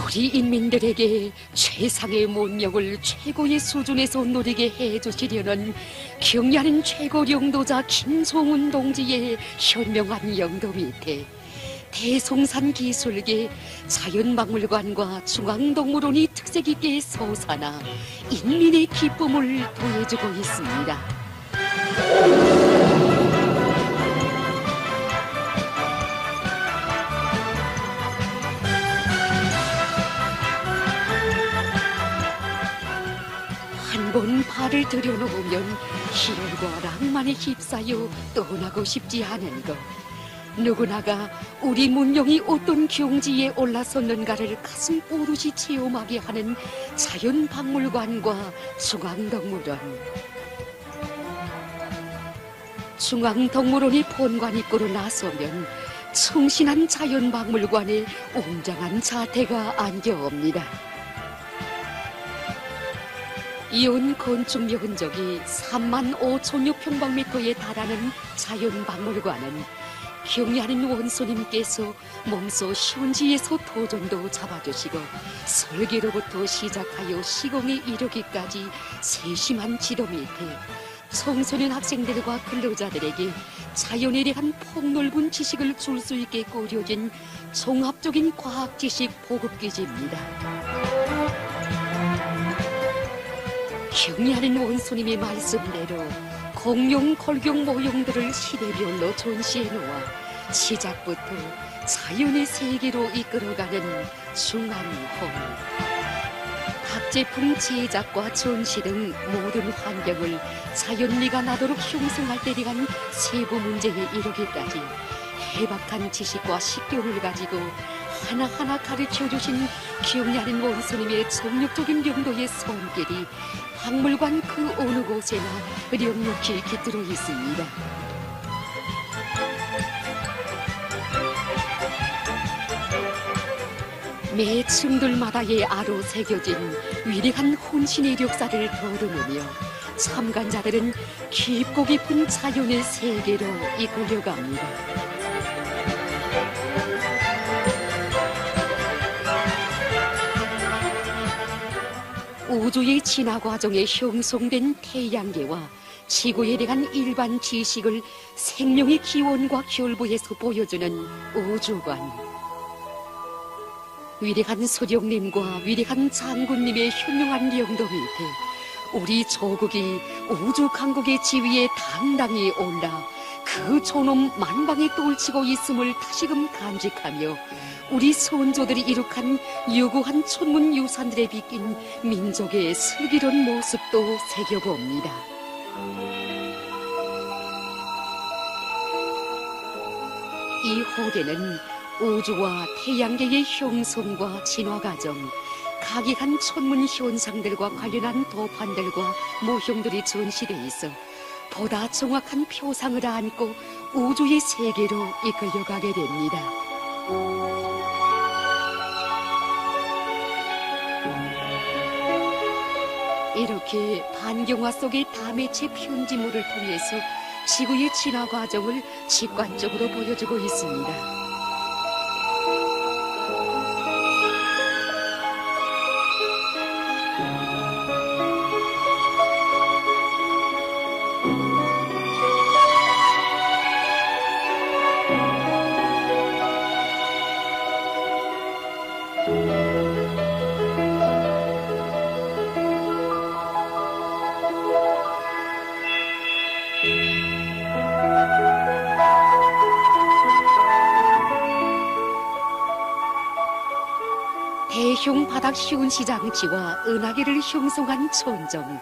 우리 인민들에게 최상의 문명을 최고의 수준에서 누리게 해주시려는 경애하는 최고領導자 김송훈 동지의 현명한 영도 밑에 대송산 기술계 자연박물관과 중앙동물원이 특색 있게 솟아나 인민의 기쁨을 더해주고 있습니다. 한번 발을 들여놓으면 희열과 낭만에 휩싸여 떠나고 싶지 않은 것. 누구나가 우리 문명이 어떤 경지에 올라섰는가를 가슴 오롯이 체험하게 하는 자연박물관과 중앙동물원. 중앙동물원이 본관 입구로 나서면 충신한 자연박물관에 웅장한 자태가 안겨옵니다. 이온 건축 면적이 3만 5천여 평방미터에 달하는 자연박물관은 경애하는 원소님께서 몸소 현지에서 도전도 잡아주시고 설계로부터 시작하여 시공에 이르기까지 세심한 지도 밑에 청소년 학생들과 근로자들에게 자연에 대한 폭넓은 지식을 줄 수 있게 꾸려진 종합적인 과학 지식 보급기지입니다. 경애하는 원소님의 말씀대로 공룡, 골경 모형들을 시대별로 전시해 놓아 시작부터 자연의 세계로 이끌어가는 중앙홀. 각 제품 제작과 전시 등 모든 환경을 자연미가 나도록 형성할 때 대한 세부 문제에 이르기까지 해박한 지식과 식견을 가지고 하나하나 가르쳐주신 경애하는 원소님의 정력적인 명도의 손길이 박물관 그 어느 곳에나 넉넉히 깃들어 있습니다. 매 층들마다의 아로 새겨진 위대한 혼신의 역사를 더듬으며 참관자들은 깊고 깊은 자연의 세계로 이끌려갑니다. 우주의 진화 과정에 형성된 태양계와 지구에 대한 일반 지식을 생명의 기원과 결부해서 보여주는 우주관. 위대한 소령님과 위대한 장군님의 현명한 영도 밑에 우리 조국이 우주 강국의 지위에 당당히 올라 그 존엄 만방에 떨치고 있음을 다시금 간직하며 우리 선조들이 이룩한 유구한 천문 유산들에 빗긴 민족의 슬기로운 모습도 새겨봅니다. 이 홀에는 우주와 태양계의 형성과 진화 과정, 각이한 천문 현상들과 관련한 도판들과 모형들이 전시돼 있어 보다 정확한 표상을 안고 우주의 세계로 이끌려가게 됩니다. 이렇게 반경화 속의 다매체 편지물을 통해서 지구의 진화 과정을 직관적으로 보여주고 있습니다. 대형 바닥 시운시장지와 은하계를 형성한 천정,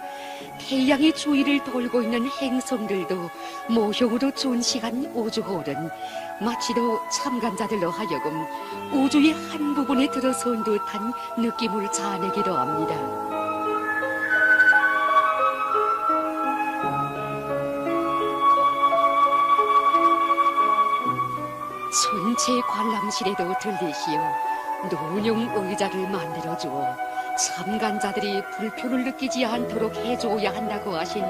태양의 주위를 돌고 있는 행성들도 모형으로 전시한 우주홀은 마치도 참관자들로 하여금 우주의 한 부분에 들어선 듯한 느낌을 자아내기도 합니다. 전체 관람실에도 들리시오. 논용 의자를 만들어주어 참관자들이 불편을 느끼지 않도록 해주어야 한다고 하신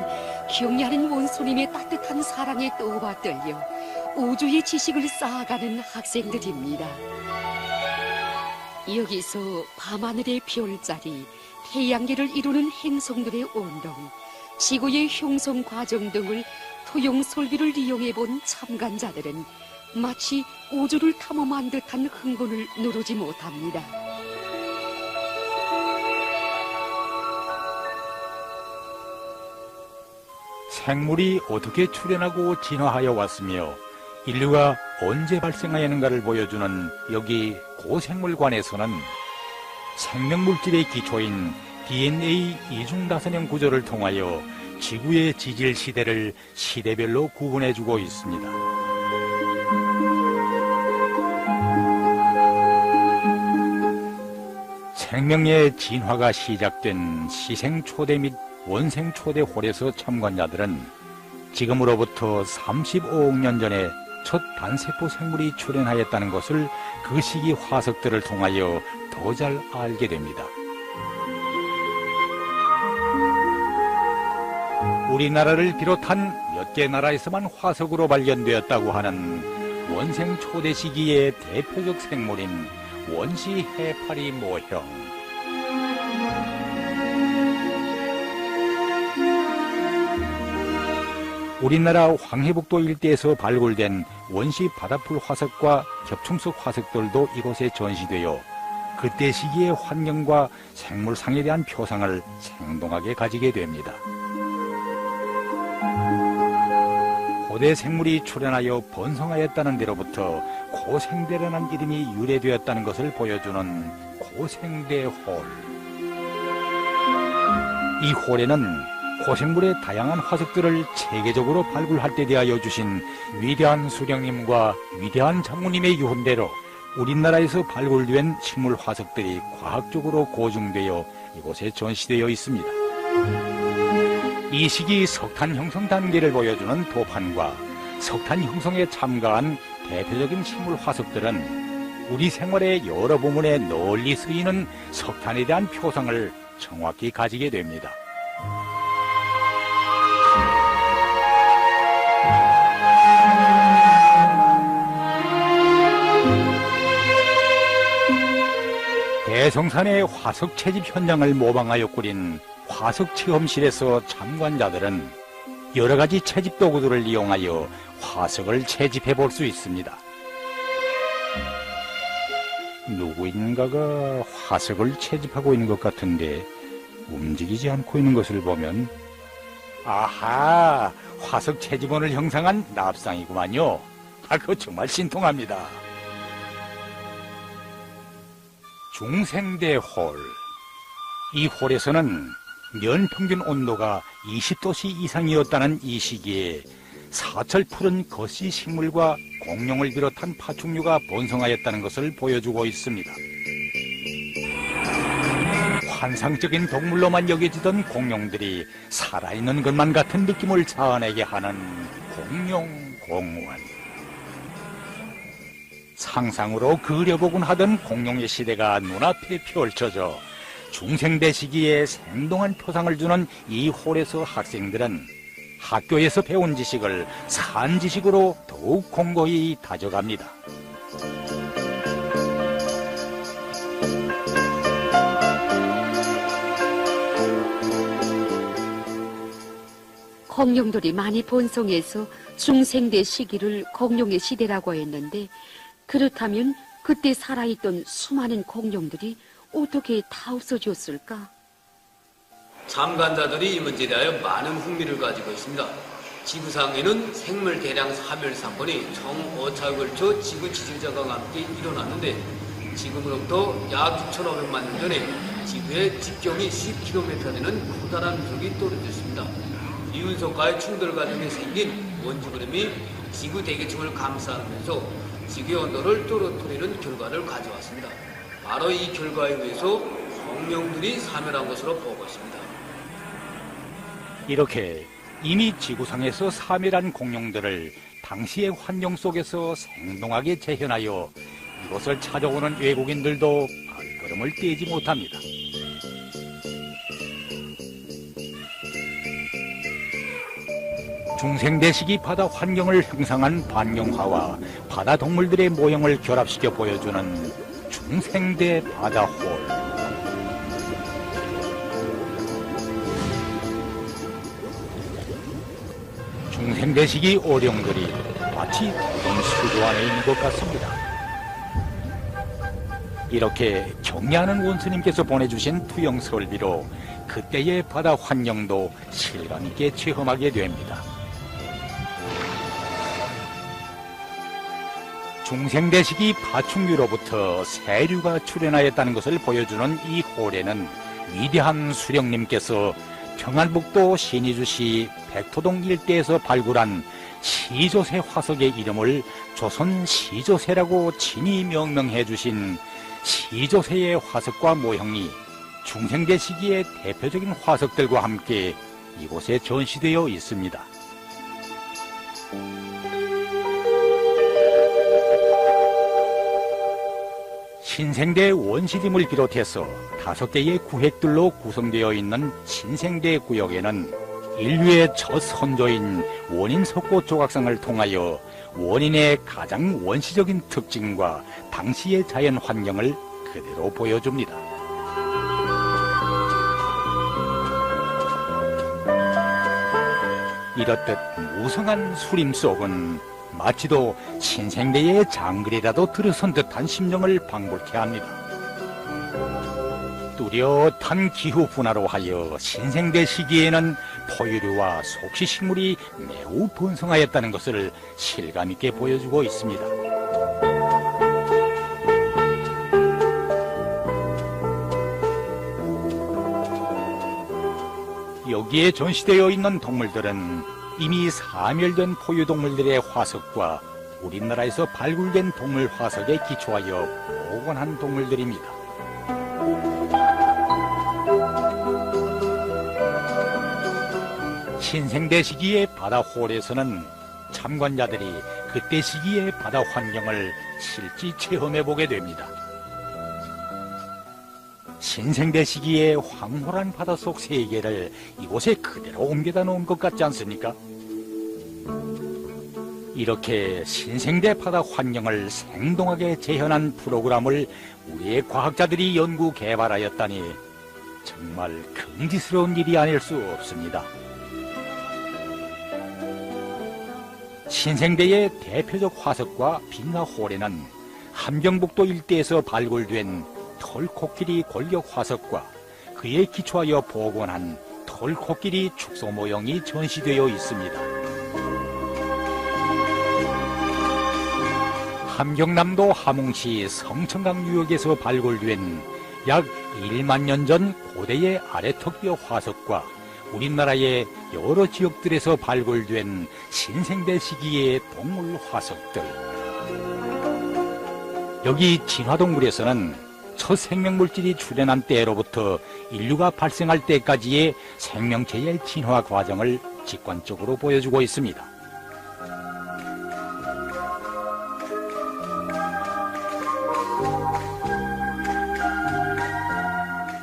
경애하는 원소님의 따뜻한 사랑에 또받들려 우주의 지식을 쌓아가는 학생들입니다. 여기서 밤하늘의 별자리, 태양계를 이루는 행성들의 운동, 지구의 형성 과정 등을 토용 설비를 이용해 본 참관자들은 마치 우주를 탐험한 듯한 흥분을 누르지 못합니다. 생물이 어떻게 출현하고 진화하여 왔으며 인류가 언제 발생하였는가를 보여주는 여기 고생물관에서는 생명물질의 기초인 DNA 이중다선형 구조를 통하여 지구의 지질 시대를 시대별로 구분해주고 있습니다. 생명의 진화가 시작된 시생초대 및 원생초대홀에서 참관자들은 지금으로부터 35억 년 전에 첫 단세포 생물이 출현하였다는 것을 그 시기 화석들을 통하여 더 잘 알게 됩니다. 우리나라를 비롯한 몇 개 나라에서만 화석으로 발견되었다고 하는 원생 초대 시기의 대표적 생물인 원시 해파리 모형. 우리나라 황해북도 일대에서 발굴된 원시 바다풀 화석과 겹충석 화석들도 이곳에 전시되어 그때 시기의 환경과 생물상에 대한 표상을 생동하게 가지게 됩니다. 고대 생물이 출현하여 번성하였다는 데로부터 고생대라는 이름이 유래되었다는 것을 보여주는 고생대홀. 이 홀에는 고생물의 다양한 화석들을 체계적으로 발굴할 때 대하여 주신 위대한 수령님과 위대한 장모님의 유언대로 우리나라에서 발굴된 식물 화석들이 과학적으로 고증되어 이곳에 전시되어 있습니다. 이 시기 석탄 형성 단계를 보여주는 도판과 석탄 형성에 참가한 대표적인 식물 화석들은 우리 생활의 여러 부분에 널리 쓰이는 석탄에 대한 표상을 정확히 가지게 됩니다. 대성산의 화석 채집 현장을 모방하여 꾸린 화석 체험실에서 참관자들은 여러 가지 채집 도구들을 이용하여 화석을 채집해 볼 수 있습니다. 누구인가가 화석을 채집하고 있는 것 같은데 움직이지 않고 있는 것을 보면 아하! 화석 채집원을 형상한 납상이구만요. 그거 정말 신통합니다. 중생대홀. 이 홀에서는 년 평균 온도가 20도씨 이상이었다는 이 시기에 사철 푸른 거시 식물과 공룡을 비롯한 파충류가 번성하였다는 것을 보여주고 있습니다. 환상적인 동물로만 여겨지던 공룡들이 살아있는 것만 같은 느낌을 자아내게 하는 공룡공원. 상상으로 그려보곤 하던 공룡의 시대가 눈앞에 펼쳐져 중생대 시기에 생동한 표상을 주는 이 홀에서 학생들은 학교에서 배운 지식을 산 지식으로 더욱 공고히 다져갑니다. 공룡들이 많이 번성해서 중생대 시기를 공룡의 시대라고 했는데, 그렇다면 그때 살아있던 수많은 공룡들이 어떻게 다 없어졌을까? 참관자들이 이 문제에 대하여 많은 흥미를 가지고 있습니다. 지구상에는 생물 대량 사멸 사건이 총 5차에 걸쳐 지구 지질자가 함께 일어났는데, 지금으로부터 약 6,500만 년 전에 지구의 직경이 10km 되는 커다란 벽이 떨어졌습니다. 이윤석과의 충돌 과정에 생긴 원주구름이 지구 대기층을 감싸면서 지구의 온도를 떨어뜨리는 결과를 가져왔습니다. 바로 이 결과에 의해서 공룡들이 사멸한 것으로 보고 있습니다. 이렇게 이미 지구상에서 사멸한 공룡들을 당시의 환경 속에서 생동하게 재현하여 이곳을 찾아오는 외국인들도 발걸음을 떼지 못합니다. 중생대 시기 바다 환경을 형상한 반경화와 바다 동물들의 모형을 결합시켜 보여주는 중생대 바다홀. 중생대식이 어령들이 마치 어떤 수조 안에 있는 것 같습니다. 이렇게 경례하는 원수님께서 보내주신 투영 설비로 그때의 바다 환경도 실감 있게 체험하게 됩니다. 중생대식이 파충류로부터 세류가 출현하였다는 것을 보여주는 이 홀에는 위대한 수령님께서 평안북도 신의주시 백토동 일대에서 발굴한 시조새 화석의 이름을 조선 시조새라고 친히 명명해 주신 시조새의 화석과 모형이 중생대 시기의 대표적인 화석들과 함께 이곳에 전시되어 있습니다. 신생대 원시림을 비롯해서 5개의 구획들로 구성되어 있는 신생대 구역에는 인류의 첫 선조인 원인 석고 조각상을 통하여 원인의 가장 원시적인 특징과 당시의 자연 환경을 그대로 보여줍니다. 이렇듯 무성한 수림 속은 마치도 신생대의 장글이라도 들어선 듯한 심정을 방불케 합니다. 뚜렷한 기후 분화로 하여 신생대 시기에는 포유류와 속시식물이 매우 번성하였다는 것을 실감있게 보여주고 있습니다. 여기에 전시되어 있는 동물들은 이미 사멸된 포유동물들의 화석과 우리나라에서 발굴된 동물 화석에 기초하여 복원한 동물들입니다. 신생대 시기의 바다홀에서는 참관자들이 그때 시기의 바다 환경을 실제 체험해보게 됩니다. 신생대 시기의 황홀한 바닷속 세계를 이곳에 그대로 옮겨다 놓은 것 같지 않습니까? 이렇게 신생대 바다 환경을 생동하게 재현한 프로그램을 우리의 과학자들이 연구 개발하였다니 정말 긍지스러운 일이 아닐 수 없습니다. 신생대의 대표적 화석과 빙하홀에는 함경북도 일대에서 발굴된 털코끼리 골격 화석과 그에 기초하여 복원한 털코끼리 축소 모형이 전시되어 있습니다. 함경남도 함흥시 성천강 유역에서 발굴된 약 1만 년 전 고대의 아래턱뼈 화석과 우리나라의 여러 지역들에서 발굴된 신생대 시기의 동물 화석들. 여기 진화동굴에서는 첫 생명물질이 출현한 때로부터 인류가 발생할 때까지의 생명체의 진화 과정을 직관적으로 보여주고 있습니다.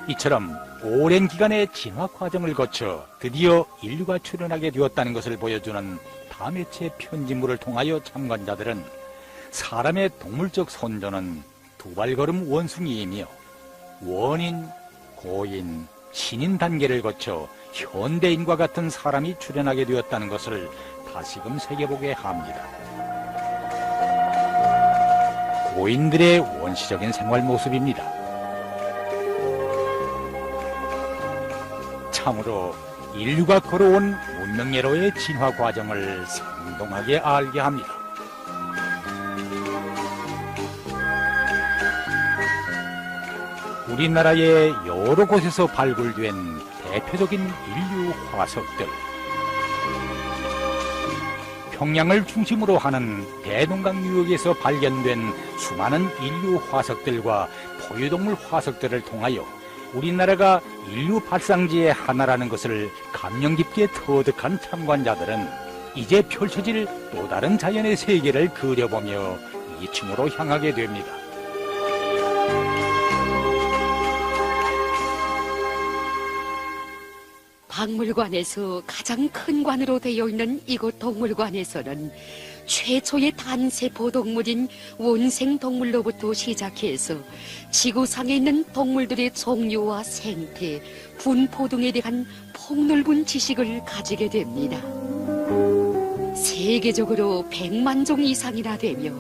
이처럼 오랜 기간의 진화 과정을 거쳐 드디어 인류가 출현하게 되었다는 것을 보여주는 다매체 편집물을 통하여 참관자들은 사람의 동물적 선조는 두발걸음 원숭이이며 원인, 고인, 신인 단계를 거쳐 현대인과 같은 사람이 출현하게 되었다는 것을 다시금 새겨보게 합니다. 고인들의 원시적인 생활 모습입니다. 참으로 인류가 걸어온 문명예로의 진화 과정을 생동하게 알게 합니다. 우리나라의 여러 곳에서 발굴된 대표적인 인류 화석들. 평양을 중심으로 하는 대동강 유역에서 발견된 수많은 인류 화석들과 포유동물 화석들을 통하여 우리나라가 인류 발상지의 하나라는 것을 감명 깊게 터득한 참관자들은 이제 펼쳐질 또 다른 자연의 세계를 그려보며 2층으로 향하게 됩니다. 박물관에서 가장 큰 관으로 되어 있는 이곳 동물관에서는 최초의 단세포 동물인 원생동물로부터 시작해서 지구상에 있는 동물들의 종류와 생태, 분포 등에 대한 폭넓은 지식을 가지게 됩니다. 세계적으로 100만 종 이상이나 되며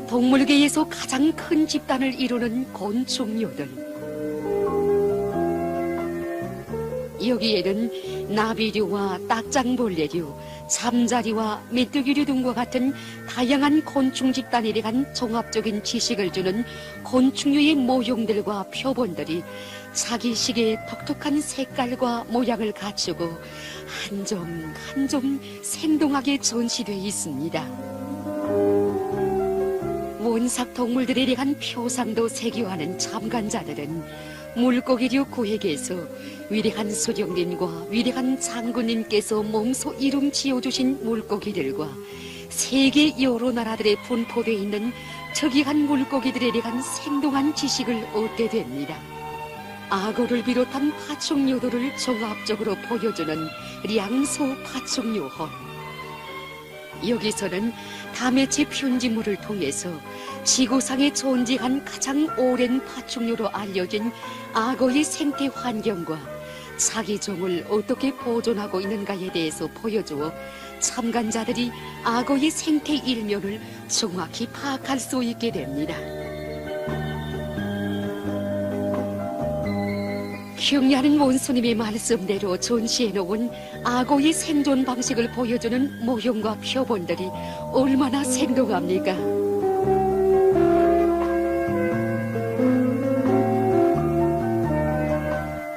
동물계에서 가장 큰 집단을 이루는 곤충류들. 여기에는 나비류와 딱장벌레류, 잠자리와 메뚜기류 등과 같은 다양한 곤충 집단에 대한 종합적인 지식을 주는 곤충류의 모형들과 표본들이 자기식의 독특한 색깔과 모양을 갖추고 한 점 한 점 생동하게 전시되어 있습니다. 원삭 동물들에 대한 표상도 세계화하는 참관자들은 물고기류 구획에서 위대한 수령님과 위대한 장군님께서 몸소 이름 지어주신 물고기들과 세계 여러 나라들에 분포되어 있는 특이한 물고기들에 대한 생동한 지식을 얻게 됩니다. 악어를 비롯한 파충류들을 종합적으로 보여주는 량소 파충류원. 여기서는 다매체 편집물을 통해서 지구상에 존재한 가장 오랜 파충류로 알려진 악어의 생태 환경과 자기 종을 어떻게 보존하고 있는가에 대해서 보여주어 참관자들이 악어의 생태 일면을 정확히 파악할 수 있게 됩니다. 경리하는 원수님의 말씀대로 전시해놓은 악어의 생존 방식을 보여주는 모형과 표본들이 얼마나 생동합니까?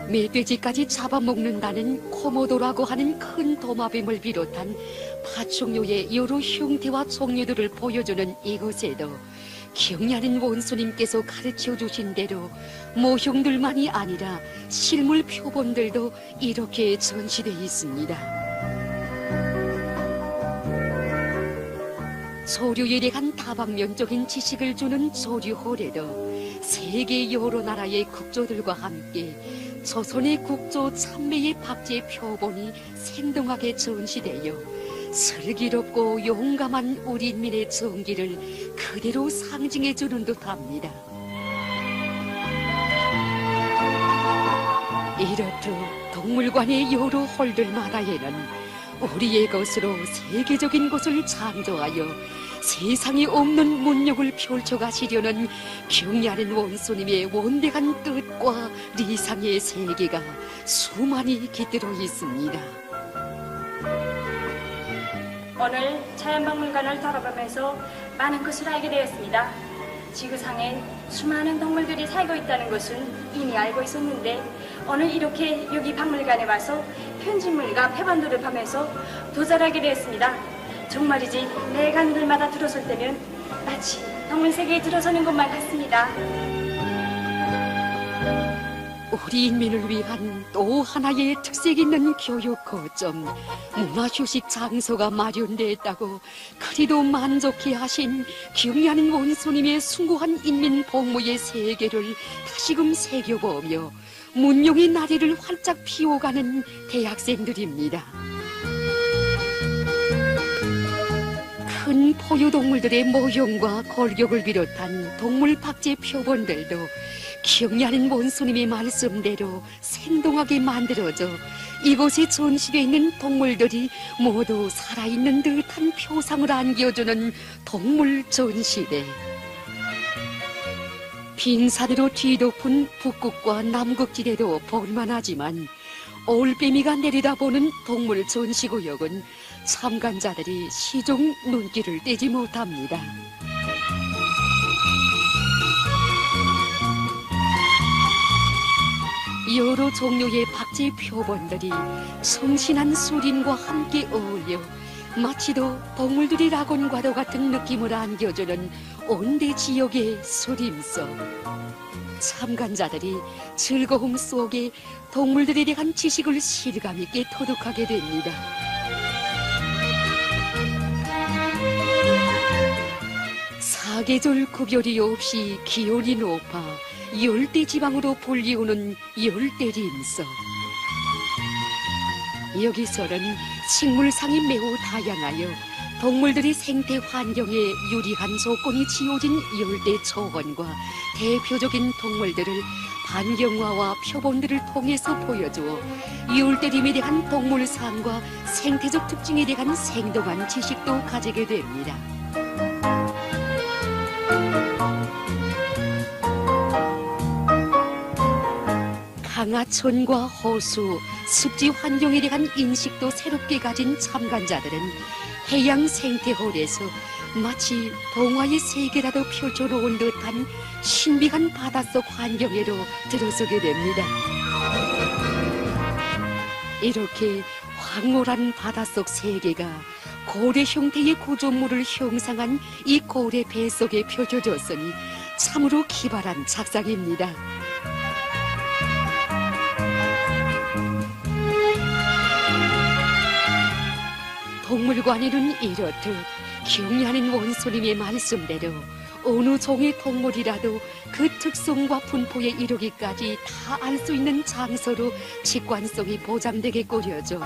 멧돼지까지 잡아먹는다는 코모도라고 하는 큰 도마뱀을 비롯한 파충류의 여러 형태와 종류들을 보여주는 이곳에도 경리하는 원수님께서 가르쳐 주신 대로 모형들만이 아니라 실물 표본들도 이렇게 전시되어 있습니다. 조류에 대한 다방면적인 지식을 주는 조류홀에도 세계 여러 나라의 국조들과 함께 조선의 국조 참매의 박제 표본이 생동하게 전시되어 슬기롭고 용감한 우리 인민의 정기를 그대로 상징해 주는 듯합니다. 이렇듯 동물관의 여러 홀들마다에는 우리의 것으로 세계적인 곳을 창조하여 세상에 없는 문력을 펼쳐가시려는 경리하는 원수님의 원대한 뜻과 리상의 세계가 수많이 깃들어 있습니다. 오늘 자연박물관을 돌아보면서 많은 것을 알게 되었습니다. 지구상에 수많은 동물들이 살고 있다는 것은 이미 알고 있었는데 오늘 이렇게 여기 박물관에 와서 편집물과 표본들을 보면서 더 잘 알게 되었습니다. 정말이지 매 가는 곳마다 들어설 때면 마치 동물세계에 들어서는 것만 같습니다. 우리 인민을 위한 또 하나의 특색 있는 교육 거점, 문화휴식 장소가 마련되었다고 그리도 만족해 하신 경리하는 원수님의 숭고한 인민 복무의 세계를 다시금 새겨보며 문용의 나래를 활짝 피워가는 대학생들입니다. 큰 포유동물들의 모형과 골격을 비롯한 동물 박제 표본들도 경리하는 원수님의 말씀대로 생동하게 만들어져 이곳에 전시되어 있는 동물들이 모두 살아있는 듯한 표상을 안겨주는 동물 전시대. 빙산으로 뒤덮은 북극과 남극지대도 볼만하지만 올빼미가 내려다보는 동물 전시구역은 참관자들이 시종 눈길을 떼지 못합니다. 여러 종류의 박제 표본들이 성신한 수림과 함께 어울려 마치도 동물들이 낙원과도 같은 느낌을 안겨주는 온대 지역의 수림속. 참관자들이 즐거움 속에 동물들에 대한 지식을 실감 있게 터득하게 됩니다. 사계절 구별이 없이 기온이 높아 열대지방으로 불리우는 열대림속. 여기서는 식물상이 매우 다양하여 동물들의 생태 환경에 유리한 조건이 지어진 열대 초원과 대표적인 동물들을 반경화와 표본들을 통해서 보여주어 열대림에 대한 동물상과 생태적 특징에 대한 생동한 지식도 가지게 됩니다. 강하천과 호수, 습지 환경에 대한 인식도 새롭게 가진 참관자들은 해양 생태홀에서 마치 동화의 세계라도 펼쳐놓은 듯한 신비한 바닷속 환경에로 들어서게 됩니다. 이렇게 황홀한 바닷속 세계가 고래 형태의 구조물을 형상한 이 고래 배 속에 펼쳐졌으니 참으로 기발한 작상입니다. 동물관에는 이렇듯 경리하는 원소님의 말씀대로 어느 종의 동물이라도 그 특성과 분포에 이르기까지 다 알 수 있는 장소로 직관성이 보장되게 꾸려져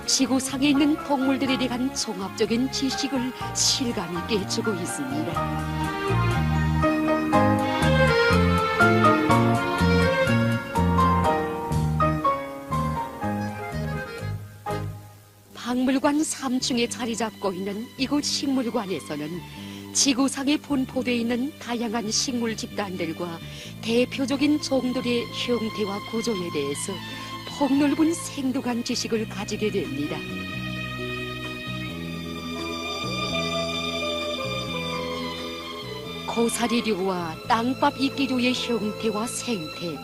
지구상에 있는 동물들에 대한 종합적인 지식을 실감 있게 주고 있습니다. 박물관 3층에 자리 잡고 있는 이곳 식물관에서는 지구상에 분포되어 있는 다양한 식물 집단들과 대표적인 종들의 형태와 구조에 대해서 폭넓은 생동한 지식을 가지게 됩니다. 고사리류와 땅밥 이끼류의 형태와 생태,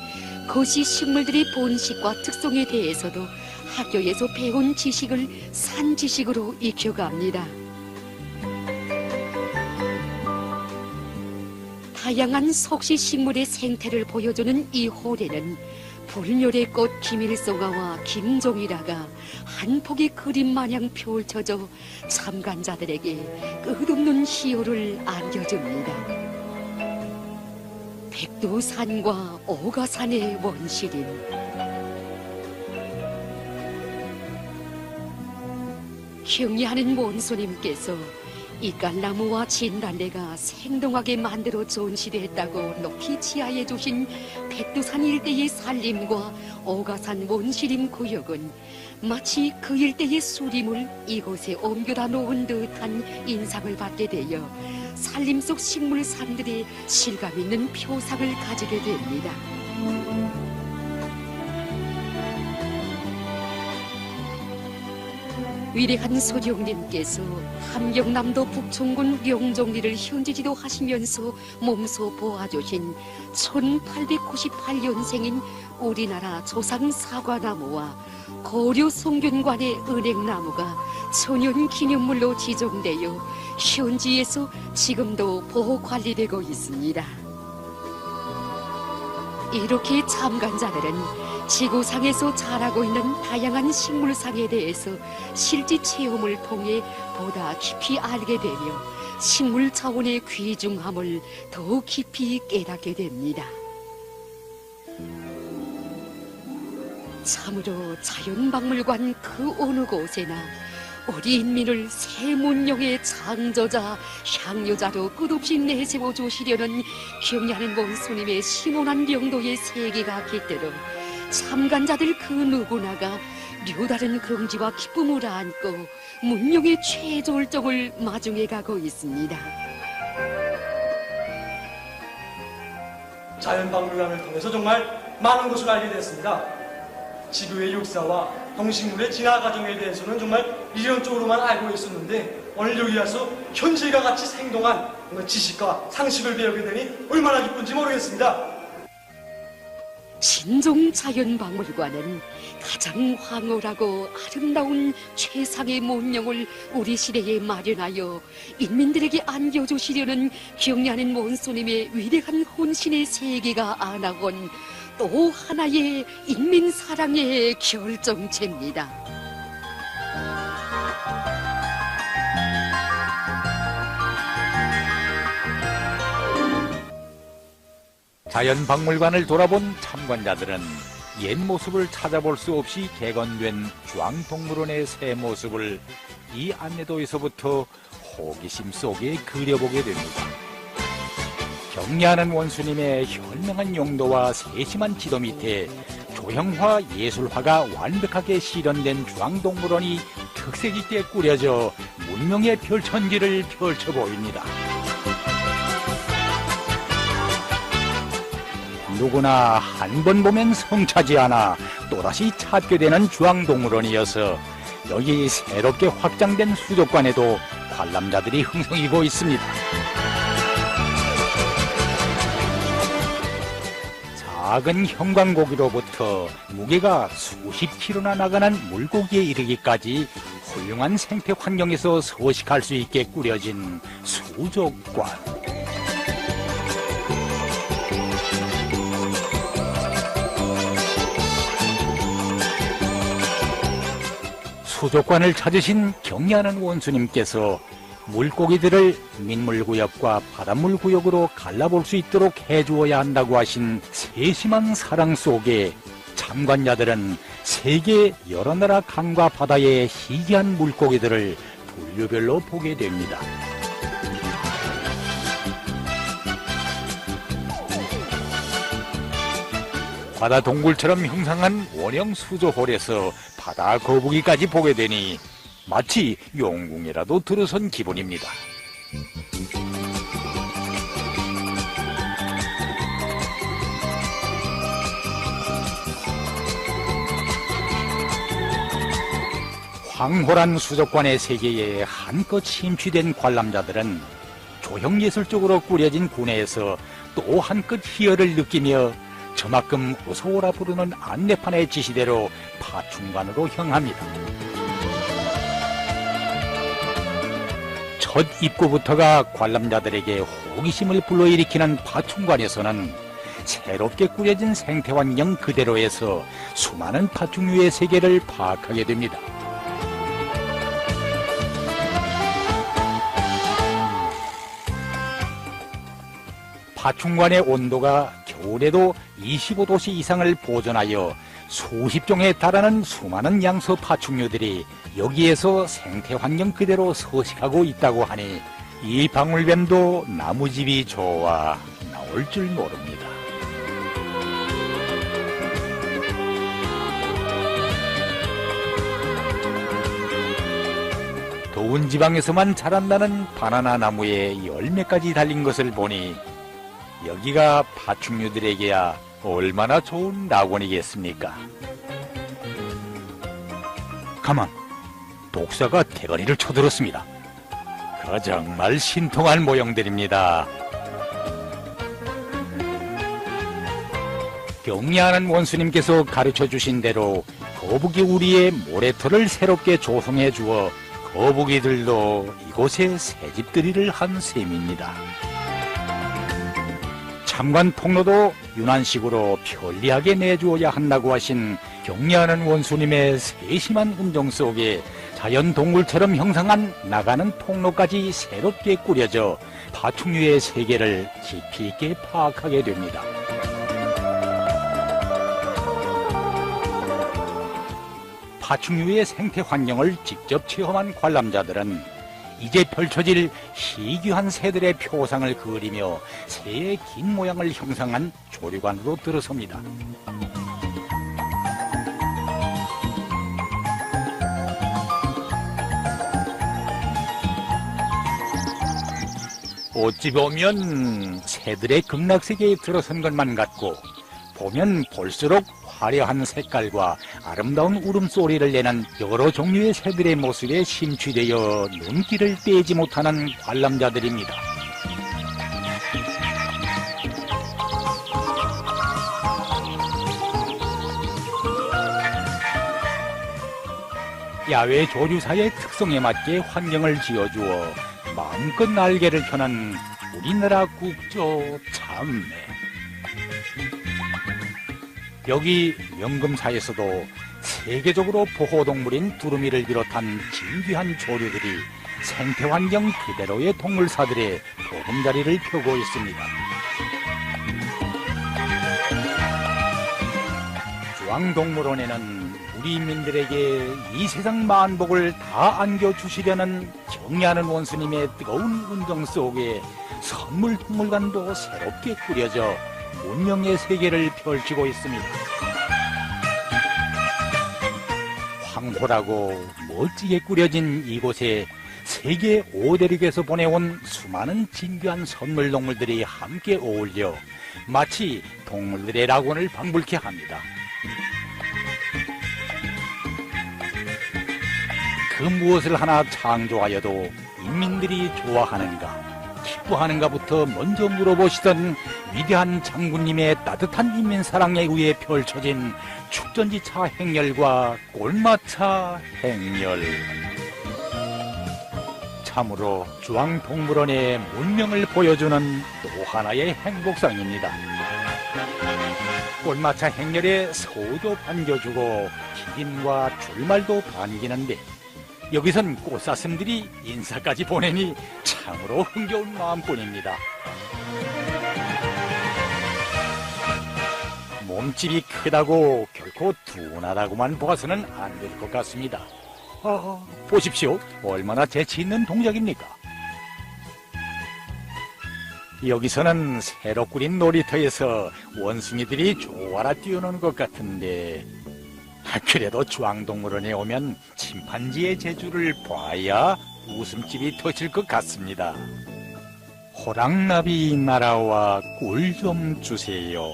거시 식물들의 본식과 특성에 대해서도 학교에서 배운 지식을 산 지식으로 익혀갑니다. 다양한 속시 식물의 생태를 보여주는 이 홀에는 불멸의 꽃 김일성화와 김종이라가 한 폭의 그림 마냥 펼쳐져 참관자들에게 끝없는 희열을 안겨줍니다. 백두산과 오가산의 원시림, 경리하는 원소님께서 이깔나무와 진달래가 생동하게 만들어 전시됐다고 높이 치하해 주신 백두산 일대의 산림과 오가산 원시림 구역은 마치 그 일대의 수림을 이곳에 옮겨다 놓은 듯한 인상을 받게 되어 산림 속 식물산들의 실감 있는 표상을 가지게 됩니다. 위대한 소령님께서 함경남도 북촌군 영종리를 현지지도 하시면서 몸소 보아주신 1898년생인 우리나라 조상 사과나무와 고려 송균관의 은행나무가 천연기념물로 지정되어 현지에서 지금도 보호관리되고 있습니다. 이렇게 참관자들은 지구상에서 자라고 있는 다양한 식물상에 대해서 실제 체험을 통해 보다 깊이 알게 되며 식물 차원의 귀중함을 더 깊이 깨닫게 됩니다. 참으로 자연박물관 그 어느 곳에나 우리 인민을 새 문명의 창조자, 향유자로 끝없이 내세워 주시려는 경리하는 원수님의 심오한 명도의 세계가 깃들어 참관자들 그 누구나가 류다른 긍지와 기쁨을 안고 문명의 최절정을 마중해 가고 있습니다. 자연박물관을 통해서 정말 많은 것을 알게 됐습니다. 지구의 역사와 동식물의 진화 과정에 대해서는 정말 이론적으로만 알고 있었는데 오늘 여기 와서 현실과 같이 생동한 지식과 상식을 배우게 되니 얼마나 기쁜지 모르겠습니다. 신종자연박물관은 가장 황홀하고 아름다운 최상의 문명을 우리 시대에 마련하여 인민들에게 안겨주시려는 경리하는 원수님의 위대한 혼신의 세계가 안아온 또 하나의 인민 사랑의 결정체입니다. 자연박물관을 돌아본 참관자들은 옛 모습을 찾아볼 수 없이 개건된 중앙동물원의 새 모습을 이 안내도에서부터 호기심 속에 그려보게 됩니다. 경리하는 원수님의 현명한 용도와 세심한 지도 밑에 조형화 예술화가 완벽하게 실현된 중앙동물원이 특색 있게 꾸려져 문명의 별천지를 펼쳐 보입니다. 누구나 한 번 보면 성차지 않아 또다시 찾게 되는 중앙동물원이어서 여기 새롭게 확장된 수족관에도 관람자들이 흥성이고 있습니다. 작은 형광고기로부터 무게가 수십 킬로나 나가는 물고기에 이르기까지 훌륭한 생태 환경에서 서식할 수 있게 꾸려진 수족관. 수족관을 찾으신 경리하는 원수님께서 물고기들을 민물구역과 바닷물구역으로 갈라볼 수 있도록 해주어야 한다고 하신 세심한 사랑 속에 참관자들은 세계 여러 나라 강과 바다의 희귀한 물고기들을 분류별로 보게 됩니다. 바다 동굴처럼 형상한 원형 수조홀에서 바다 거북이까지 보게 되니 마치 용궁이라도 들어선 기분입니다. 황홀한 수족관의 세계에 한껏 심취된 관람자들은 조형예술적으로 꾸려진 군에서 또 한껏 희열을 느끼며 저만큼 어서오라 부르는 안내판의 지시대로 파충관으로 향합니다. 첫 입구부터가 관람자들에게 호기심을 불러일으키는 파충관에서는 새롭게 꾸려진 생태환경 그대로에서 수많은 파충류의 세계를 파악하게 됩니다. 파충관의 온도가 겨울에도 25도씨 이상을 보존하여 수십 종에 달하는 수많은 양서 파충류들이 여기에서 생태환경 그대로 서식하고 있다고 하니 이 방울뱀도 나무집이 좋아 나올 줄 모릅니다. 더운 지방에서만 자란다는 바나나 나무에 열매까지 달린 것을 보니 여기가 파충류들에게야 얼마나 좋은 낙원이겠습니까? 가만, 독사가 대가리를 쳐들었습니다. 그 정말 신통한 모형들입니다. 경리하는 원수님께서 가르쳐주신 대로 거북이 우리의 모래털을 새롭게 조성해 주어 거북이들도 이곳에 새집들이를 한 셈입니다. 참관 통로도 유난식으로 편리하게 내주어야 한다고 하신 경리하는 원수님의 세심한 운정 속에 자연동굴처럼 형성한 나가는 통로까지 새롭게 꾸려져 파충류의 세계를 깊이 있게 파악하게 됩니다. 파충류의 생태 환경을 직접 체험한 관람자들은 이제 펼쳐질 희귀한 새들의 표상을 그리며 새의 긴 모양을 형상한 조류관으로 들어섭니다. 어찌 보면 새들의 극락세계에 들어선 것만 같고 보면 볼수록 화려한 색깔과 아름다운 울음소리를 내는 여러 종류의 새들의 모습에 심취되어 눈길을 떼지 못하는 관람자들입니다. 야외 조류사의 특성에 맞게 환경을 지어주어 마음껏 날개를 펴는 우리나라 국조 참매. 여기 명금사에서도 세계적으로 보호동물인 두루미를 비롯한 진귀한 조류들이 생태환경 그대로의 동물사들의 보금자리를 펴고 있습니다. 중앙동물원에는 우리 인민들에게 이 세상 만복을 다 안겨주시려는 경애하는 원수님의 뜨거운 운동 속에 선물동물관도 새롭게 꾸려져 문명의 세계를 펼치고 있습니다. 황홀하고 멋지게 꾸려진 이곳에 세계 5대륙에서 보내온 수많은 진귀한 선물동물들이 함께 어울려 마치 동물들의 낙원을 방불케 합니다. 그 무엇을 하나 창조하여도 인민들이 좋아하는가, 기뻐하는가부터 먼저 물어보시던 위대한 장군님의 따뜻한 인민사랑에 의해 펼쳐진 축전지차 행렬과 꼴마차 행렬. 참으로 중앙동물원의 문명을 보여주는 또 하나의 행복상입니다. 꼴마차 행렬에 서우도 반겨주고 기린과 줄말도 반기는데 여기선 꽃사슴들이 인사까지 보내니 참으로 흥겨운 마음뿐입니다. 몸집이 크다고 결코 둔하다고만 보아서는 안 될 것 같습니다. 보십시오. 얼마나 재치 있는 동작입니까? 여기서는 새로 꾸린 놀이터에서 원숭이들이 좋아라 뛰어노는 것 같은데 그래도 중앙동물원에 오면 침판지의 재주를 봐야 웃음집이 터질 것 같습니다. 호랑나비 나라와 꿀 좀 주세요.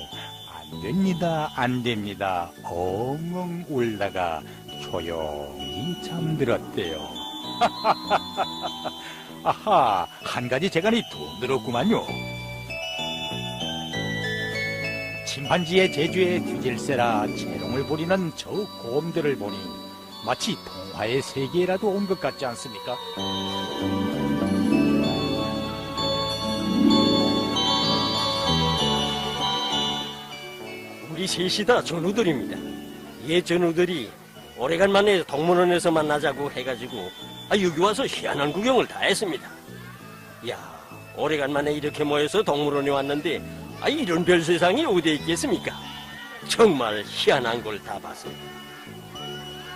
안 됩니다, 안 됩니다. 엉엉 울다가 조용히 잠들었대요. 아하, 한 가지 재간이 더 늘었구만요. 침판지의 재주에 뒤질세라 재롱을 부리는 저 곰들을 보니 마치 동화의 세계라도 온 것 같지 않습니까? 우리 셋이 다 전우들입니다. 예 전우들이 오래간만에 동물원에서 만나자고 해가지고 여기 와서 희한한 구경을 다 했습니다. 야, 오래간만에 이렇게 모여서 동물원에 왔는데 이런 별 세상이 어디에 있겠습니까? 정말 희한한 걸 다 봤습니다.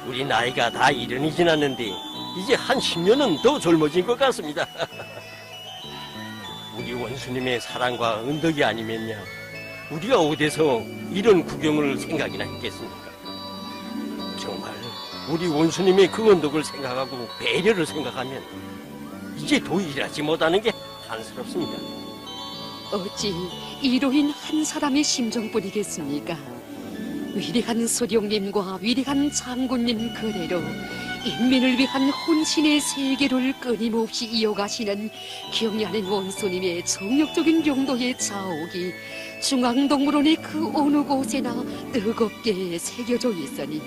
우리 나이가 다 70이 지났는데 이제 한 10년은 더 젊어진 것 같습니다. 우리 원수님의 사랑과 은덕이 아니면야 우리가 어디서 이런 구경을 생각이나 했겠습니까? 정말 우리 원수님의 그 은덕을 생각하고 배려를 생각하면 이제 더 일하지 못하는 게 안쓰럽습니다. 어찌 이로인 한 사람의 심정뿐이겠습니까? 위대한 소령님과 위대한 장군님 그대로 인민을 위한 혼신의 세계를 끊임없이 이어가시는 경애하는 원수님의 정력적인 용도의 자옥이 중앙동물원의 그 어느 곳에나 뜨겁게 새겨져 있으니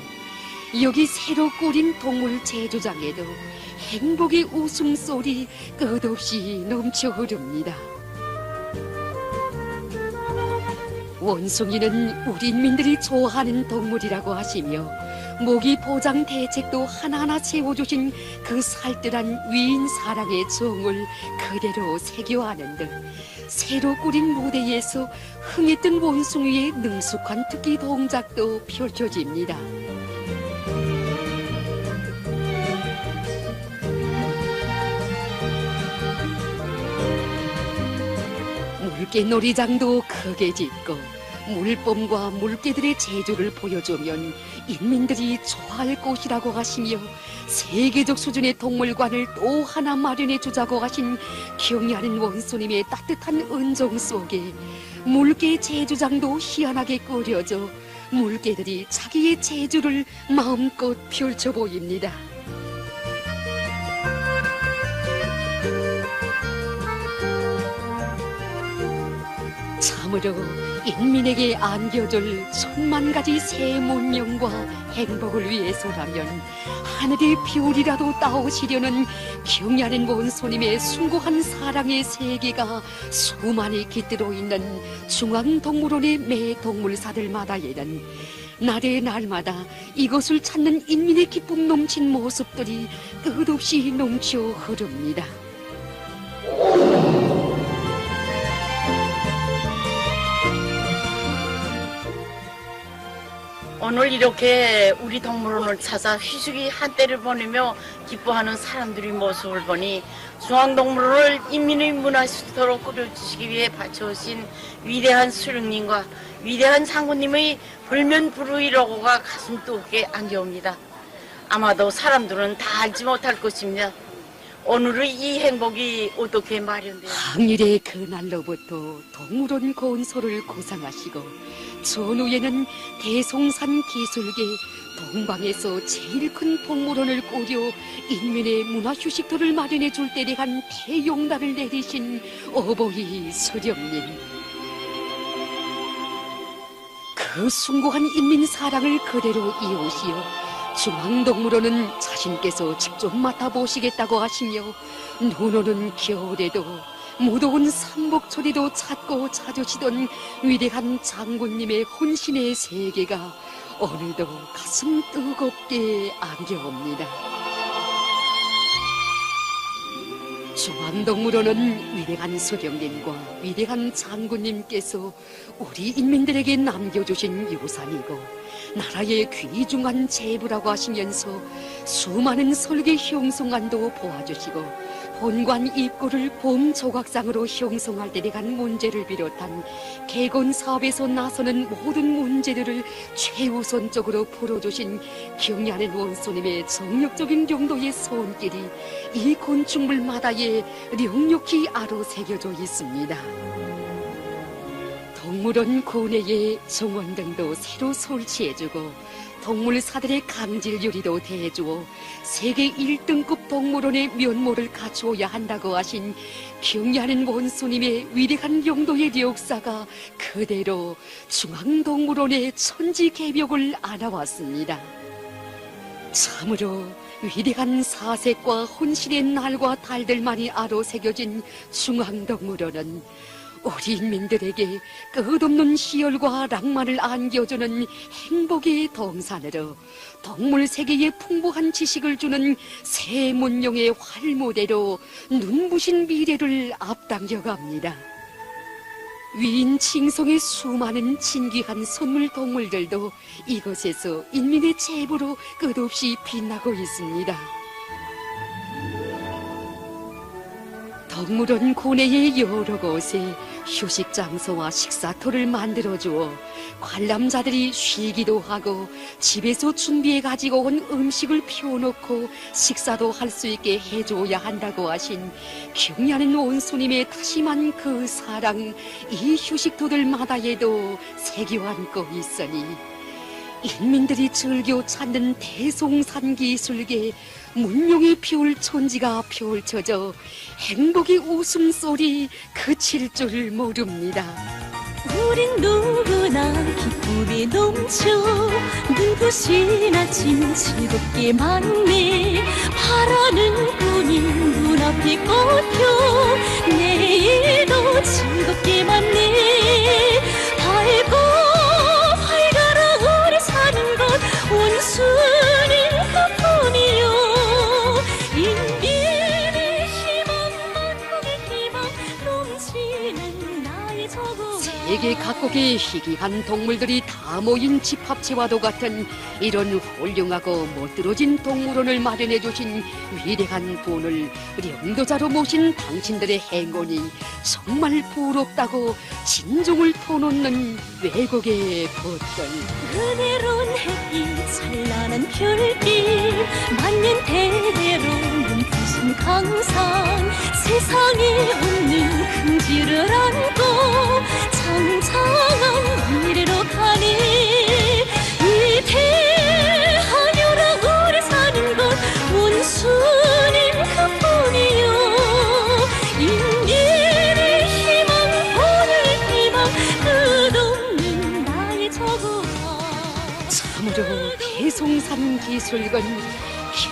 여기 새로 꾸린 동물 제조장에도 행복의 웃음소리 끝없이 넘쳐 흐릅니다. 원숭이는 우리 인민들이 좋아하는 동물이라고 하시며 모기 보장 대책도 하나하나 세워주신 그 살뜰한 위인 사랑의 정을 그대로 새겨하는 듯 새로 꾸린 무대에서 흥했던 원숭이의 능숙한 특기 동작도 펼쳐집니다. 물개놀이장도 크게 짓고 물범과 물개들의 재주를 보여주면 인민들이 좋아할 곳이라고 하시며 세계적 수준의 동물관을 또 하나 마련해 주자고 하신 경애하는 원수님의 따뜻한 은정 속에 물개 재주장도 희한하게 꾸려져 물개들이 자기의 재주를 마음껏 펼쳐 보입니다. 참으로 인민에게 안겨줄 천만 가지 새 문명과 행복을 위해서라면 하늘의 별이라도 따오시려는 경애하는 원소님의 숭고한 사랑의 세계가 수많이 깃들어 있는 중앙동물원의 매 동물사들마다에는 날의 날마다 이것을 찾는 인민의 기쁨 넘친 모습들이 끝없이 넘쳐 흐릅니다. 오늘 이렇게 우리 동물원을 찾아 휴식이 한때를 보내며 기뻐하는 사람들의 모습을 보니 중앙동물원을 인민의 문화시설로 꾸려주시기 위해 바쳐오신 위대한 수령님과 위대한 장군님의 불면불의로고가 가슴 뜨겁게 안겨옵니다. 아마도 사람들은 다 알지 못할 것입니다. 오늘의 이 행복이 어떻게 마련돼요? 항일의 그날로부터 동물원 건설을 고상하시고 전후에는 대송산 기술계 동방에서 제일 큰 동물원을 꾸려 인민의 문화휴식터를 마련해 줄 때에 한 대용단을 내리신 어버이 수령님. 그 숭고한 인민 사랑을 그대로 이어시어 중앙동물원은 자신께서 직접 맡아보시겠다고 하시며 눈 오는 겨울에도 무더운 삼복철에도 찾고 찾으시던 위대한 장군님의 혼신의 세계가 오늘도 가슴 뜨겁게 안겨옵니다. 중앙동물원은 위대한 수령님과 위대한 장군님께서 우리 인민들에게 남겨주신 유산이고 나라의 귀중한 재부라고 하시면서 수많은 설계 형성안도 보아주시고 본관 입구를 봄 조각상으로 형성할 때 대한 문제를 비롯한 개건 사업에서 나서는 모든 문제들을 최우선적으로 풀어주신 경의하는 원소님의 정력적인 용도의 손길이 이 건축물마다에 령력히 아로새겨져 있습니다. 동물원 고내에 정원 등도 새로 설치해주고 동물사들의 강질 유리도 대해주어 세계 1등급 동물원의 면모를 갖추어야 한다고 하신 경의하는 원수님의 위대한 용도의 역사가 그대로 중앙동물원의 천지개벽을 안아왔습니다. 참으로 위대한 사색과 혼신의 날과 달들만이 아로새겨진 중앙동물원은 우리 인민들에게 끝없는 희열과 낭만을 안겨주는 행복의 동산으로 동물 세계에 풍부한 지식을 주는 새 문명의 활무대로 눈부신 미래를 앞당겨갑니다. 위인 칭송의 수많은 진귀한 선물 동물들도 이곳에서 인민의 제부로 끝없이 빛나고 있습니다. 동물원 고내의 여러 곳에 휴식 장소와 식사터를 만들어주어 관람자들이 쉬기도 하고 집에서 준비해 가지고 온 음식을 피워놓고 식사도 할 수 있게 해줘야 한다고 하신 경의하는 원수님의 다심한 그 사랑, 이 휴식터들마다에도 새겨안고 있으니 인민들이 즐겨 찾는 대송산 기술계 문명의 피울 촌지가 펼쳐져 행복의 웃음소리 그칠 줄 모릅니다. 우린 누구나 기쁨이 넘쳐 눈부신 아침 즐겁게 맞네. 바라는 꿈이 눈앞에 꽃펴 내일도 즐겁게 맞네. 밝고 활가라 우리 사는 곳 온순히 그뿐이요. 인민의 희망 만국의 희망 넘치는 나의 저고. 세계 각국의 희귀한 동물들이 다 모인 집합체와도 같은 이런 훌륭하고 멋들어진 동물원을 마련해 주신 위대한 분을 령도자로 모신 당신들의 행운이 정말 부럽다고 진종을 터놓는 외국의 벗들. 은혜로운 햇빛 찬란한 별빛 만년 대대로 눈부신 강산 세상에 없는 긍지를 안고 창창한 미래로 가네. 위대하여라 우리 사는 곳 온순히 그뿐이요. 인민의 희망 오늘 희망 끝없는 나의 저구가. 참으로 대송산 기술관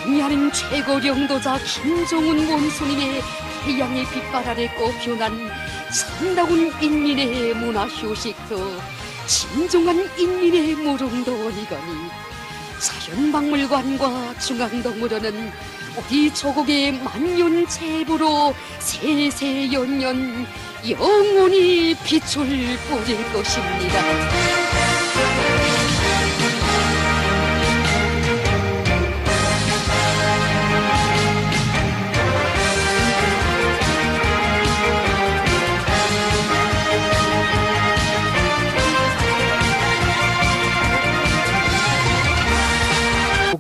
경의하는 최고 령도자 김정은 원수님의 태양의 빛발 아래 꼽혀난 참다운 인민의 문화휴식터 진정한 인민의 무릉도원이거니 자연박물관과 중앙동물원은 우리 조국의 만년 제부로 세세연년 영원히 빛을 뿌릴 것입니다.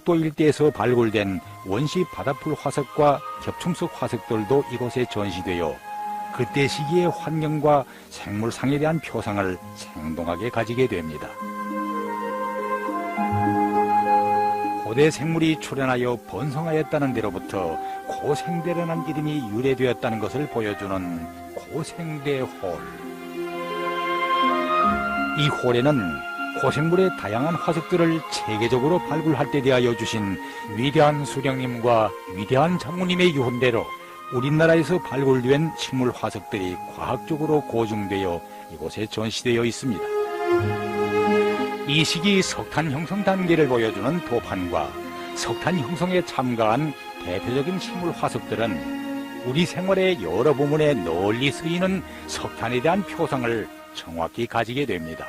청북도 일대에서 발굴된 원시 바다풀 화석과 겹충석 화석들도 이곳에 전시되어 그때 시기의 환경과 생물상에 대한 표상을 생동하게 가지게 됩니다. 고대 생물이 출현하여 번성하였다는 데로부터 고생대라는 이름이 유래되었다는 것을 보여주는 고생대홀. 이 홀에는 고생물의 다양한 화석들을 체계적으로 발굴할 때 대하여 주신 위대한 수령님과 위대한 장모님의 유훈대로 우리나라에서 발굴된 식물 화석들이 과학적으로 고증되어 이곳에 전시되어 있습니다. 이 시기 석탄 형성 단계를 보여주는 도판과 석탄 형성에 참가한 대표적인 식물 화석들은 우리 생활의 여러 부분에 널리 쓰이는 석탄에 대한 표상을 정확히 가지게 됩니다.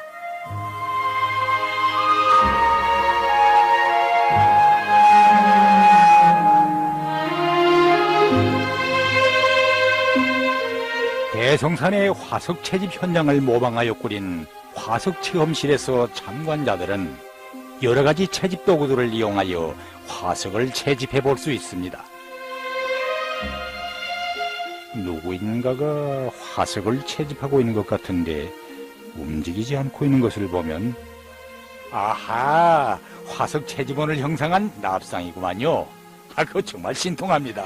대성산의 화석 채집 현장을 모방하여 꾸린 화석 체험실에서 참관자들은 여러 가지 채집 도구들을 이용하여 화석을 채집해 볼 수 있습니다. 누구인가가 화석을 채집하고 있는 것 같은데 움직이지 않고 있는 것을 보면 아하, 화석 채집원을 형상한 납상이구만요. 그거 정말 신통합니다.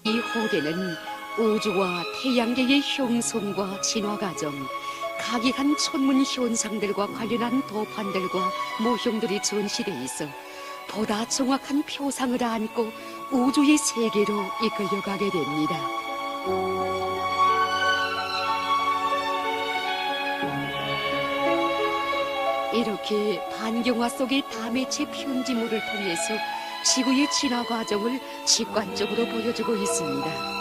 이 홀에는 우주와 태양계의 형성과 진화 과정, 각이한 천문 현상들과 관련한 도판들과 모형들이 전시돼 있어 보다 정확한 표상을 안고 우주의 세계로 이끌려가게 됩니다. 이렇게 반경화 속의 다매체 편지물을 통해서 지구의 진화 과정을 직관적으로 보여주고 있습니다.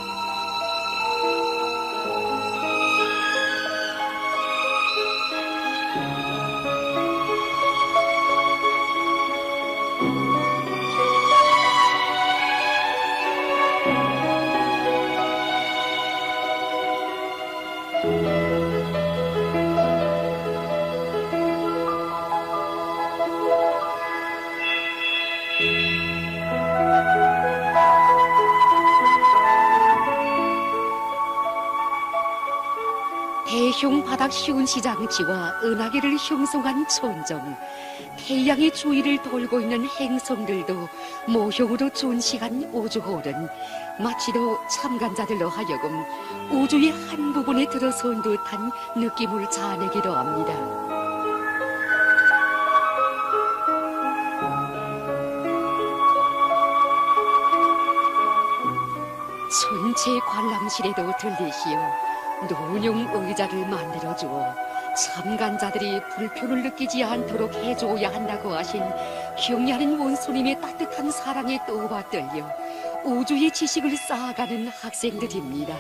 대형 바닥 시운시 장치와 은하계를 형성한 천정, 태양의 주위를 돌고 있는 행성들도 모형으로 전시한 우주홀은 마치도 참관자들로 하여금 우주의 한 부분에 들어선 듯한 느낌을 자아내기도 합니다. 전체 관람실에도 들리시어 논용 의자를 만들어주어 참관자들이 불편을 느끼지 않도록 해줘야 한다고 하신 경리하는 원수님의 따뜻한 사랑에 떠받들려 우주의 지식을 쌓아가는 학생들입니다.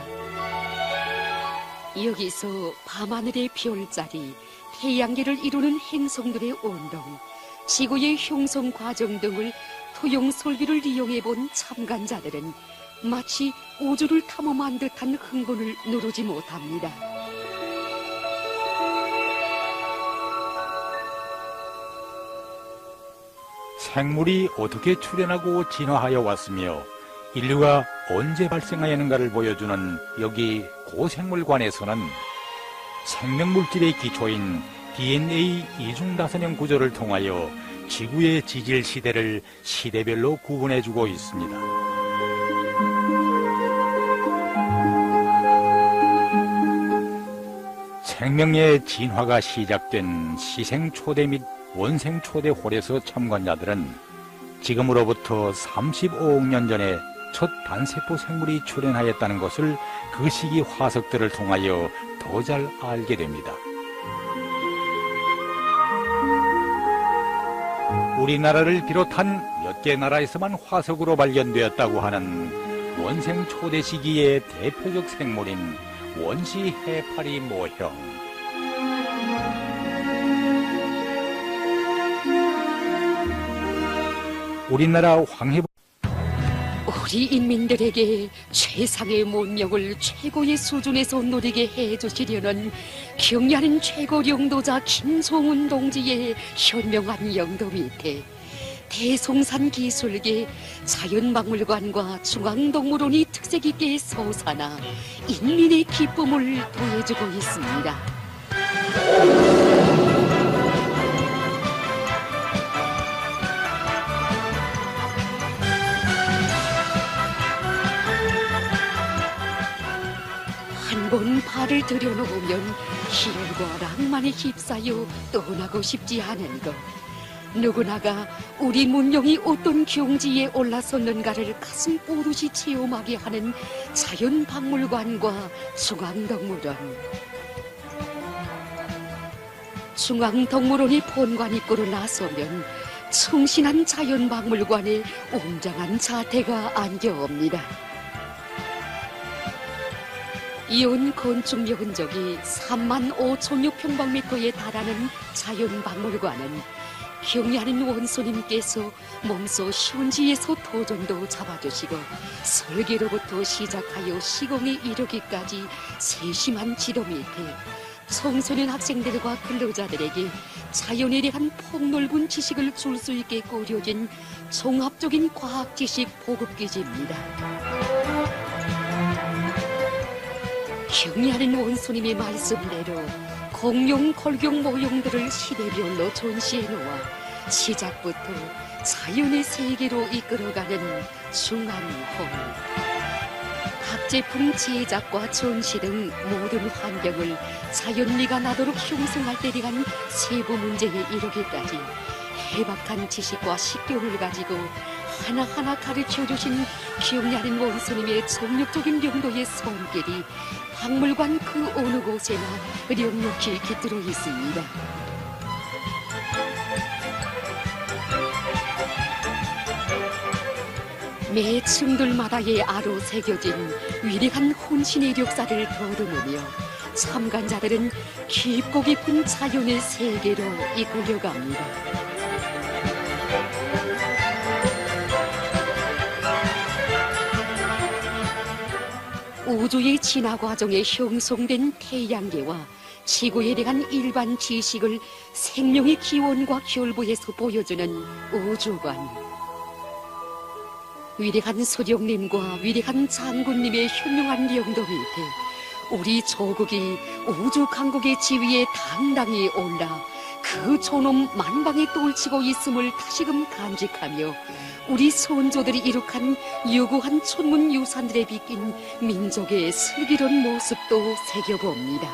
여기서 밤하늘의 별자리, 태양계를 이루는 행성들의 운동, 지구의 형성 과정 등을 토용 설비를 이용해 본 참관자들은 마치 우주를 탐험한 듯한 흥분을 누르지 못합니다. 생물이 어떻게 출현하고 진화하여 왔으며 인류가 언제 발생하였는가를 보여주는 여기 고생물관에서는 생명물질의 기초인 DNA 이중다선형 구조를 통하여 지구의 지질 시대를 시대별로 구분해주고 있습니다. 생명의 진화가 시작된 시생초대 및 원생초대홀에서 참관자들은 지금으로부터 35억 년 전에 첫 단세포 생물이 출현하였다는 것을 그 시기 화석들을 통하여 더 잘 알게 됩니다. 우리나라를 비롯한 몇 개 나라에서만 화석으로 발견되었다고 하는 원생 초대 시기의 대표적 생물인 원시 해파리 모형. 우리나라 우리 인민들에게 최상의 문명을 최고의 수준에서 누리게 해주시려는 경애하는 최고 영도자 김송훈 동지의 현명한 영도 밑에 대송산 기술계 자연박물관과 중앙동물원이 특색 있게 솟아나 인민의 기쁨을 더해주고 있습니다. 한 번 발을 들여놓으면 희열과 낭만에 휩싸여 떠나고 싶지 않은 것. 누구나가 우리 문명이 어떤 경지에 올라섰는가를 가슴 뽀듯이 체험하게 하는 자연박물관과 중앙동물원. 중앙동물원이 본관 입구로 나서면 충신한 자연박물관에 웅장한 자태가 안겨옵니다. 이온 건축 면적이 35,000평방미터에 달하는 자연박물관은 경애하는 원소님께서 몸소 현지에서 도전도 잡아주시고 설계로부터 시작하여 시공에 이르기까지 세심한 지도 밑에 청소년 학생들과 근로자들에게 자연에 대한 폭넓은 지식을 줄 수 있게 꾸려진 종합적인 과학 지식 보급기지입니다. 경애하는 원소님의 말씀대로 공룡, 골경 모형들을 시대별로 전시해 놓아 시작부터 자연의 세계로 이끌어가는 중앙홀. 각 제품 제작과 전시 등 모든 환경을 자연미가 나도록 형성할 때 대한 세부 문제에 이르기까지 해박한 지식과 식견을 가지고 하나하나 가르쳐주신 경애하는 원소님의 정력적인 용도의 손길이 박물관 그 어느 곳에나 넉넉히 깃들어 있습니다. 매 층들마다의 아로 새겨진 위대한 혼신의 역사를 더듬으며 참관자들은 깊고 깊은 자연의 세계로 이끌려갑니다. 우주의 진화 과정에 형성된 태양계와 지구에 대한 일반 지식을 생명의 기원과 결부해서 보여주는 우주관. 위대한 소령님과 위대한 장군님의 현명한 영도 밑에 우리 조국이 우주 강국의 지위에 당당히 올라 그 존엄 만방에 떨치고 있음을 다시금 간직하며 우리 선조들이 이룩한 유구한 천문 유산들에 비낀 민족의 슬기로운 모습도 새겨봅니다.